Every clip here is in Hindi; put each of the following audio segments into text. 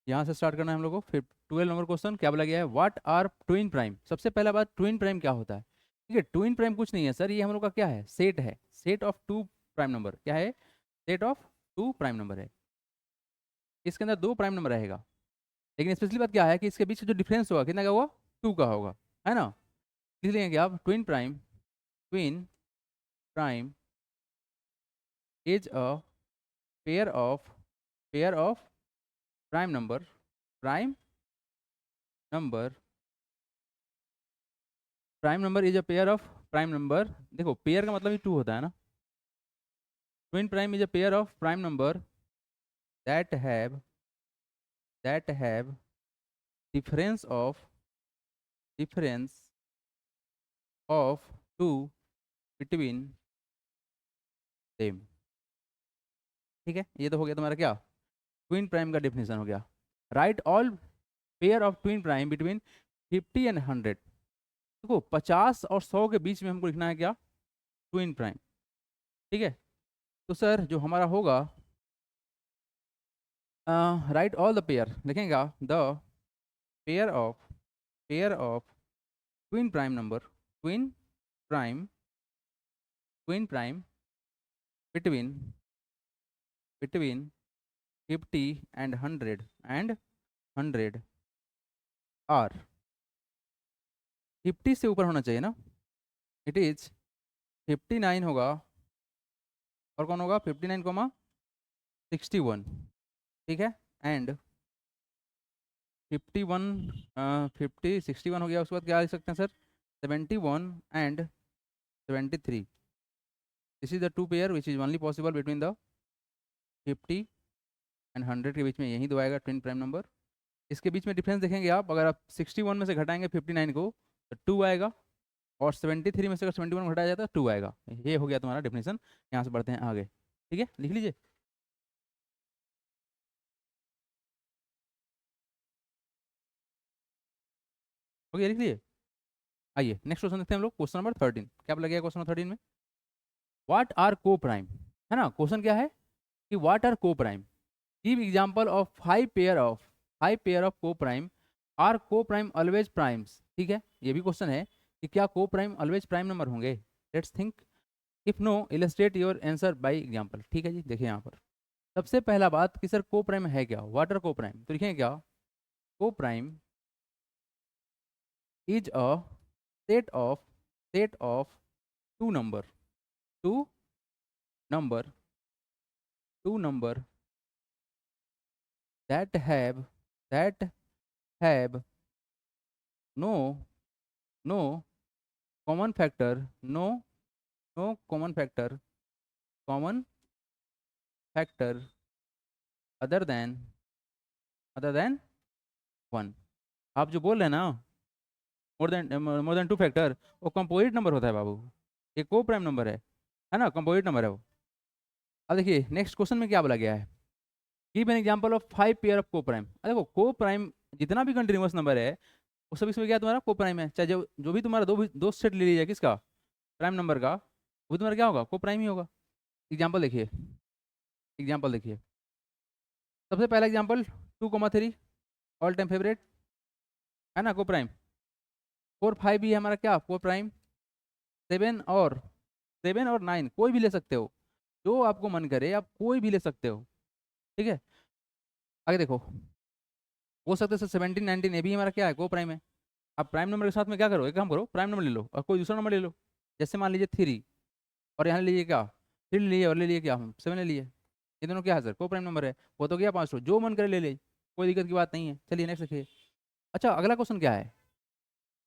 यहाँ से स्टार्ट करना है हम लोग को। फिर 12 नंबर क्वेश्चन क्या बोला गया है, व्हाट आर ट्विन प्राइम। सबसे पहला बात, ट्विन प्राइम क्या होता है। ठीक है, ट्विन प्राइम कुछ नहीं है सर, ये हम लोग का क्या है, सेट है, set of two prime number. क्या है, set of two prime number है। इसके अंदर दो प्राइम नंबर रहेगा, लेकिन स्पेशली बात क्या है कि इसके बीच का जो डिफरेंस होगा कितना का होगा, टू का होगा, है ना। लिख लेंगे क्या आप, twin prime, twin prime is a pair of, pair of prime number, prime number, prime number is a pair of prime number. देखो पेयर का मतलब ही टू होता है ना। Twin prime is a pair of prime number that have, that have difference of, difference of two between them. ठीक है, ये तो हो गया तुम्हारा क्या, ट्विन प्राइम का डेफिनेशन हो गया। Right all pair of twin prime between 50 and 100। देखो 50 और 100 के बीच में हमको लिखना है क्या, ट्विन प्राइम। ठीक है, तो सर जो हमारा होगा, राइट ऑल द पेयर लिखेगा, the pair of, pair of twin prime number, twin prime, twin prime between, between 50 and 100 and 100 or 50 से ऊपर होना चाहिए ना। इट इज 59 होगा, और कौन होगा 59 कोमा 61। ठीक है, एंड 51, 61 हो गया, उसके बाद क्या लिख सकते हैं sir, 71 and 73। This is the two pair which is only possible between the 50 and 100 के बीच में, यही दो आएगा ट्विन प्राइम नंबर। इसके बीच में डिफरेंस देखेंगे आप, अगर आप 61 में से घटाएंगे 59 को तो 2 आएगा, और 73 में से अगर 71 घटाया जाता है 2 आएगा। ये हो गया तुम्हारा डेफिनेशन। यहाँ से बढ़ते हैं आगे। ठीक है, लिख लीजिए। हो गया, लिख लीजिए। आइए नेक्स्ट क्वेश्चन देखते हैं हम लोग, क्वेश्चन नंबर 13। क्या लगे क्वेश्चन नंबर 13 में, व्हाट आर को प्राइम। है ना, क्वेश्चन क्या है कि व्हाट आर को prime, give example of five pair of, five pair of co prime, are को प्राइम ऑलवेज प्राइम्स। ठीक है, ये भी क्वेश्चन है कि क्या co prime always prime number होंगे। Let's think, if no illustrate your answer by example. ठीक है जी, देखिए यहाँ पर सबसे पहला बात कि सर को प्राइम है क्या, व्हाट आर को प्राइम, तो लिखेंगे क्या, co prime is a set of, set of two number, two number, two number that have, that have no, no common factor, no, no common factor, common factor other than, other than one. आप जो बोल रहे हैं ना, मोर देन टू फैक्टर, वो कंपोजिट नंबर होता है बाबू, ये को प्राइम नंबर है ना, कंपोजिट नंबर है वो। अब देखिए नेक्स्ट क्वेश्चन में क्या बोला गया है, give an example of five pair of co prime. अरे देखो को प्राइम जितना भी कंटिन्यूअस नंबर है वो सब इसमें क्या है, तुम्हारा को प्राइम है। चाहे जो भी तुम्हारा दो सेट ले लीजिए किसका, प्राइम नंबर का, वो तुम्हारा क्या होगा, को प्राइम ही होगा। एग्जाम्पल देखिए, एग्जाम्पल देखिए, सबसे पहला एग्जाम्पल 2,3 ऑल टाइम फेवरेट, है ना, को प्राइम। 4, 5 भी है हमारा क्या, को प्राइम। 7 और, 7 और 9 कोई भी ले सकते हो, जो आपको मन करे आप कोई भी ले सकते हो। ठीक है, आगे देखो, हो सकते हैं 17, 19 ये भी हमारा क्या है, को प्राइम है। आप प्राइम नंबर के साथ में क्या करो, एक काम करो, प्राइम नंबर ले लो और कोई दूसरा नंबर ले लो। जैसे मान लीजिए 3, और यहाँ ले लीजिए क्या, 3 ले लिए, और ले लिए क्या, हम 7 ले लिए। ये दोनों क्या है सर, को प्राइम नंबर है। वो तो गया 500, जो मन करे ले ले, कोई दिक्कत की बात नहीं है। चलिए नेक्स्ट देखिए। अच्छा अगला क्वेश्चन क्या है,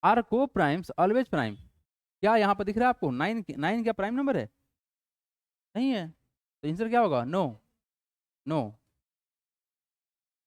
आर को प्राइम्स ऑलवेज प्राइम। क्या यहाँ पर दिख रहा है आपको, 9, 9 क्या प्राइम नंबर है, नहीं है, तो आंसर क्या होगा, नो, नो,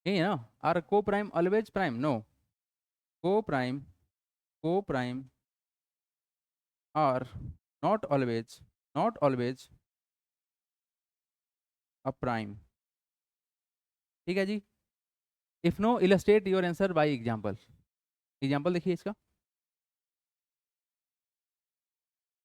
यही है ना, आर को prime always prime, no, coprime, को prime are not always, not always a prime. ठीक है जी, if no illustrate your answer by example. Example देखिए इसका,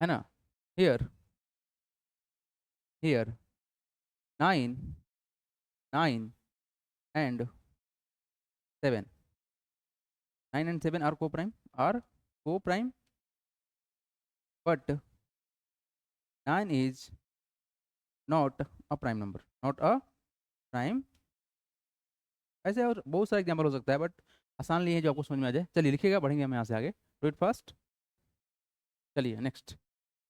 है ना, here, here 9, 9 and 7. 9 and 7 are co-prime, but 9 is not a prime number, not a prime. ऐसे और बहुत सारे एग्जाम्पल हो सकता है, बट आसान नहीं है जो आपको समझ में आ जाए. चलिए लिखिएगा, बढ़ेंगे हम यहाँ से आगे. Do it first. चलिए next,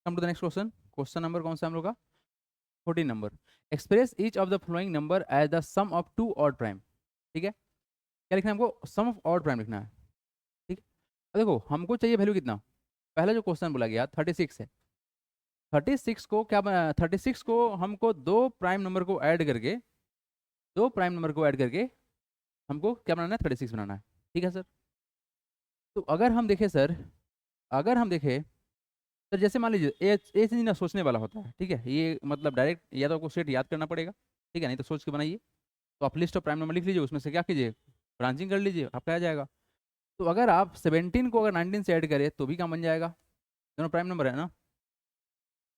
come to the next question. Question number कौन सा हम लोग का? 14 number. Express each of the following number as the sum of two odd prime. ठीक है, क्या लिखना है हमको? सम ऑफ ऑड प्राइम लिखना है. ठीक है, अब देखो हमको चाहिए वैल्यू कितना. पहला जो क्वेश्चन बोला गया 36 है. 36 को क्या 36 को हमको दो प्राइम नंबर को ऐड करके हमको क्या बनाना है? 36 बनाना है. ठीक है सर. तो अगर हम देखें तो जैसे मान लीजिए ए चीज ना सोचने वाला होता है. ठीक है, ये मतलब डायरेक्ट या तो आपको सेट याद करना पड़ेगा. ठीक है, नहीं तो सोच के बनाइए. तो आप लिस्ट ऑफ प्राइम नंबर लिख लीजिए, उसमें से क्या कीजिए? ब्रांचिंग कर लीजिए, आपका आ जाएगा. तो अगर आप 17 को अगर 19 से ऐड करें तो भी काम बन जाएगा. दोनों प्राइम नंबर है ना.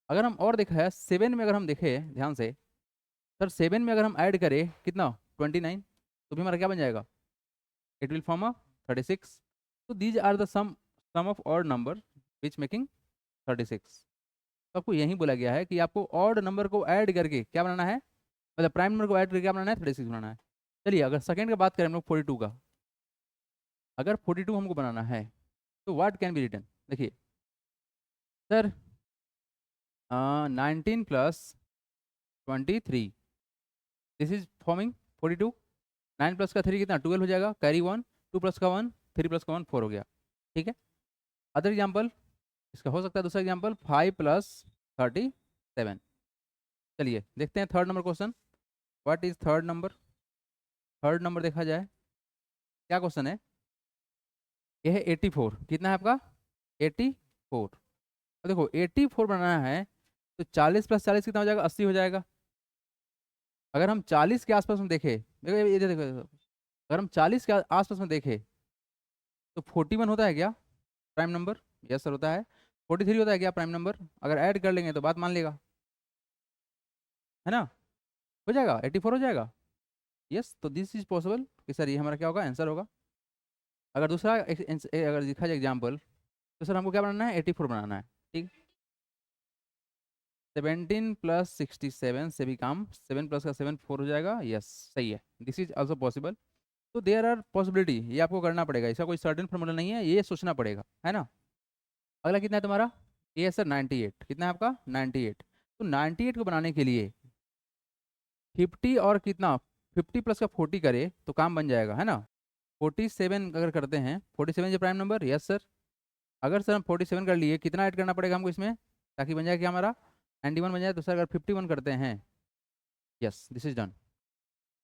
अगर हम और देखा है 7 में, अगर हम देखें ध्यान से, सर 7 में अगर हम ऐड करें कितना? 29, तो भी हमारा क्या बन जाएगा? It will form a 36. तो these are the sum of odd number which making 36. तो आपको यही बोला गया है कि आपको ऑड नंबर को ऐड करके क्या बनाना है, मतलब प्राइम नंबर को ऐड करके क्या बनाना है? 36 बनाना है. चलिए अगर सेकंड का बात करें हम लोग 42 का. अगर 42 हमको बनाना है तो व्हाट कैन बी रिटन? देखिए sir, 19 plus 23, this is forming 42. 9 plus का 3 कितना? 12 हो जाएगा. कैरी 1, 2 प्लस का 1, 3 प्लस का 1, 4 हो गया. ठीक है. अदर एग्जाम्पल इसका हो सकता है. दूसरा एग्जाम्पल 5 प्लस 37. चलिए देखते हैं third number question. What is third number? Third number देखा जाए क्या क्वेश्चन है. ये है 84. कितना है आपका? 84. अब देखो 84 बनाना है तो 40 प्लस 40 कितना हो जाएगा? 80 हो जाएगा. अगर हम 40 के आसपास में देखें, देखो ये देखो, अगर हम 40 के आसपास में देखें तो 41 होता है क्या प्राइम नंबर? यस सर होता है. 43 होता है क्या प्राइम नंबर? अगर ऐड कर लेंगे तो बात मान लेगा, है ना. हो जाएगा 84 हो जाएगा. यस, तो दिस इज पॉसिबल कि सर ये हमारा क्या होगा? आंसर होगा. अगर दूसरा अगर दिखा जाए एग्जाम्पल, तो सर हमको क्या बनाना है? 84 बनाना है. ठीक. 17 प्लस 67 से भी काम. 7 प्लस का 7 4 हो जाएगा. यस सही है. This is also possible. तो देयर आर पॉसिबिलिटी, ये आपको करना पड़ेगा. इसका कोई सर्टेन फॉर्मूला नहीं है, ये सोचना पड़ेगा, है ना. अगला कितना है तुम्हारा? ये है सर 98. कितना है आपका? 98. तो 98 को बनाने के लिए 50 और कितना, 50 प्लस का 40 करे तो काम बन जाएगा, है ना. 47 अगर करते हैं, 47 जो प्राइम नंबर. Yes sir. अगर सर हम 47 कर लिए, कितना ऐड करना पड़ेगा हमको इसमें ताकि बन जाए क्या हमारा? 91 बन जाए. तो सर अगर 51 करते हैं, यस दिस इज डन.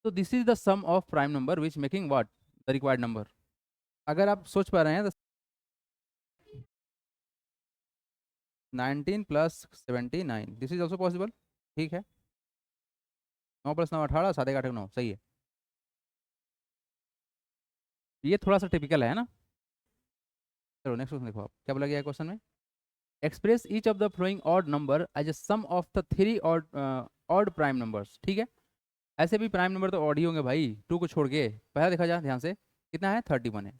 तो this is the sum of prime number which making what? The required number. अगर आप सोच पा रहे हैं तो 19 plus 79, this is also possible. ठीक है. 9 प्लस 9 18, 7 1 8 9, सही है. ये थोड़ा सा टिपिकल है ना. चलो नेक्स्ट क्वेश्चन देखो आप क्या बोला गया है क्वेश्चन में. Express each of the following odd number as a sum of the three odd prime numbers. ठीक है, ऐसे भी प्राइम नंबर तो ऑड ही होंगे भाई, 2 को छोड़ के. पहला देखा जाए ध्यान से, कितना है? 31 है.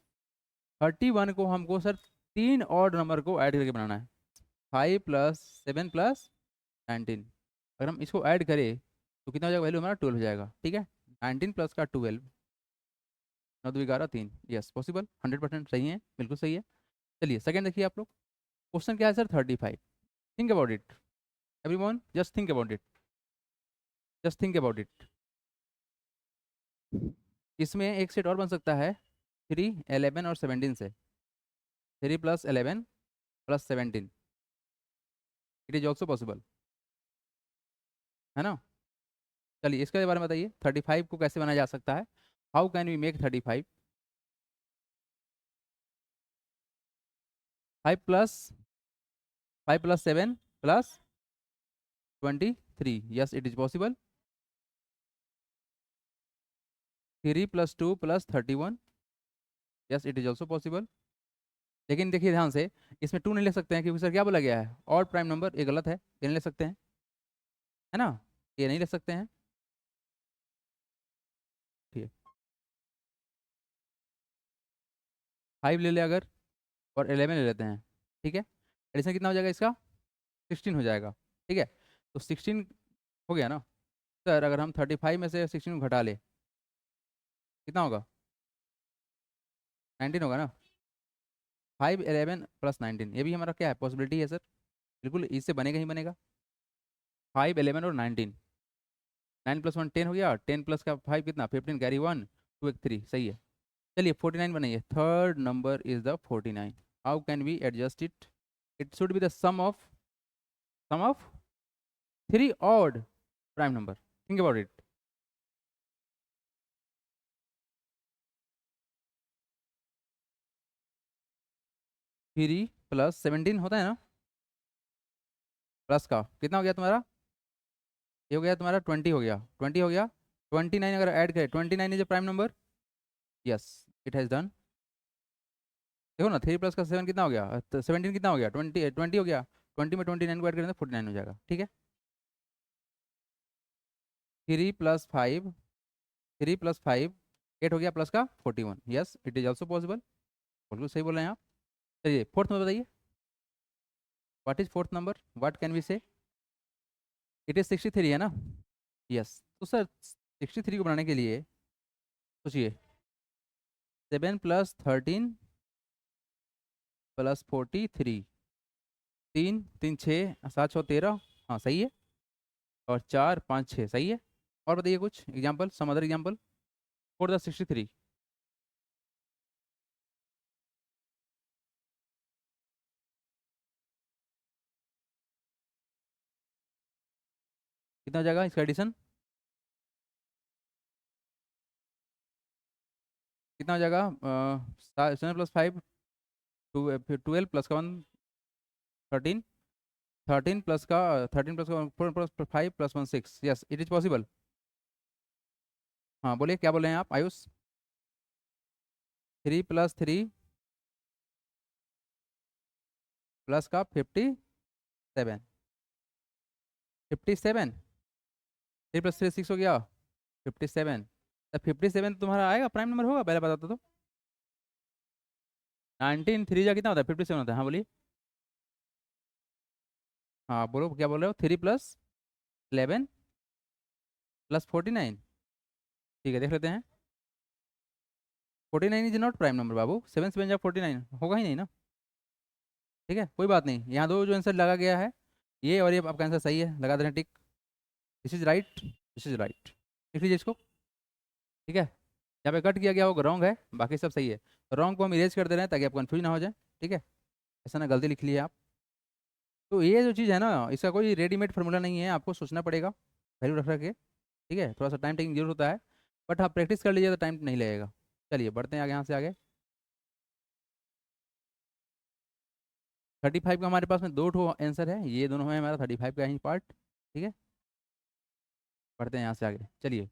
31 को हमको सर 3 ऑड नंबर को ऐड करके बनाना है. 5 प्लस 7 प्लस 19. अगर हम इसको ऐड करें तो कितना हो जाएगा? वैल्यू हमारा 12 हो जाएगा. ठीक है. 19 प्लस का 12, 9 2 11 3. यस पॉसिबल, 100% सही है, बिल्कुल सही है. चलिए सेकंड देखिए आप लोग. क्वेश्चन क्या है sir? 35. Think about it everyone, just think about it, just think about it. इसमें एक सेट और बन सकता है 3 11 और 17 से. 3 plus 11 plus 17, it is also possible, है ना. चलिए इसके बारे में बताइए 35 को कैसे बनाया जा सकता है. How can we make 35? 5 plus 7 plus 23. Yes it is possible. 3 plus 2 plus 31. Yes it is also possible. लेकिन देखिए ध्यान से, इसमें 2 नहीं ले सकते हैं क्योंकि सर क्या बोला गया है? और प्राइम नंबर. ये गलत है, ये नहीं ले सकते हैं, है ना. ये नहीं ले सकते हैं. ठीक है. 5 ले ले अगर, और 11 ले लेते हैं, ठीक है। एडिशन कितना हो जाएगा इसका? 16 हो जाएगा, ठीक है। तो 16 हो गया ना सर। अगर हम 35 में से 16 को घटा ले, कितना होगा? 19 होगा ना। 5 11 प्लस 19, ये भी हमारा क्या है, पॉसिबिलिटी है सर। बिल्कुल इससे बनेगा ही बनेगा। 5 11 और 19, 9 प्लस 1 10 हो गया, 10 प्लस का 5 कितना, 15, कैरी 1, 2 एक 3, सही है। चलिए 49 बनाइए, third number is the 49। How can we adjust it? It should be the sum of 3 odd prime number. Think about it. 3 plus 17 होता है ना, प्लस का कितना हो गया तुम्हारा? ये हो गया तुम्हारा 20 हो गया, 20 हो गया। 29 अगर ऐड करें, 29 is a prime number. Yes, it has done. देखो ना, 3 प्लस का 7 कितना हो गया, तो 17 कितना हो गया, 20 हो गया। 20 में 29 को ऐड करें तो 49 हो जाएगा, ठीक है। 3 प्लस 5, 3 प्लस 5 8 हो गया, प्लस का 41। Yes, it is also possible. बिल्कुल सही बोल रहे हैं आप। चलिए फोर्थ नंबर बताइए। What is fourth number, what can we say? It is 63 है ना। यस, तो सर 63 को बनाने के लिए सोचिए, 7 प्लस 13 प्लस 43, 3 3 6 7 6 13, हाँ सही है। और 4 5 6, सही है। और बताइए कुछ example, some other example for the 63। कितना हो जाएगा इसका एडिशन? कितना हो जाएगा? 7 प्लस 5, फिर 12 प्लस का 1, 13, 13 प्लस का 4 plus 5 plus 1 6। Yes, it is possible. हाँ बोलिए, क्या बोल रहे हैं आप आयुष? 3 प्लस 3 प्लस का 57, 57। 3 प्लस 3 6 हो गया, 57। तो 57 तुम्हारा आएगा, प्राइम नंबर होगा, पहले बता दो तो। 19 3 जा कितना होता है, 57 होता है, हाँ बोलिए। हाँ बोलो, क्या बोल रहे हो? 3 प्लस 11 प्लस 49, ठीक है देख लेते हैं। 49 इज नॉट प्राइम नंबर बाबू, 7 7 जा 49 होगा ही नहीं ना। ठीक है, कोई बात नहीं, यहाँ दो जो आंसर लगा गया है, ये और ये आपका आंसर सही है, लगा देना tick. This is right, this is right, लिख लीजिए इसको, ठीक है। यहाँ पे कट किया गया होगा रॉन्ग है, बाकी सब सही है। रॉन्ग को हम इरेज कर दे रहे हैं ताकि आप कंफ्यूज ना हो जाए, ठीक है। ऐसा ना गलती लिख ली है आप। तो ये जो चीज़ है ना, इसका कोई रेडीमेड फार्मूला नहीं है, आपको सोचना पड़ेगा वैल्यू रख रख के, ठीक है। थोड़ा सा टाइम टेकिंग जरूर होता है, बट आप प्रैक्टिस कर लीजिए तो टाइम नहीं लगेगा। चलिए बढ़ते हैं आगे, यहाँ से आगे। 35 का हमारे पास में दो ठो आंसर है, ये दोनों है हमारा 35 का ही पार्ट, ठीक है। बढ़ते हैं यहाँ से आगे, चलिए।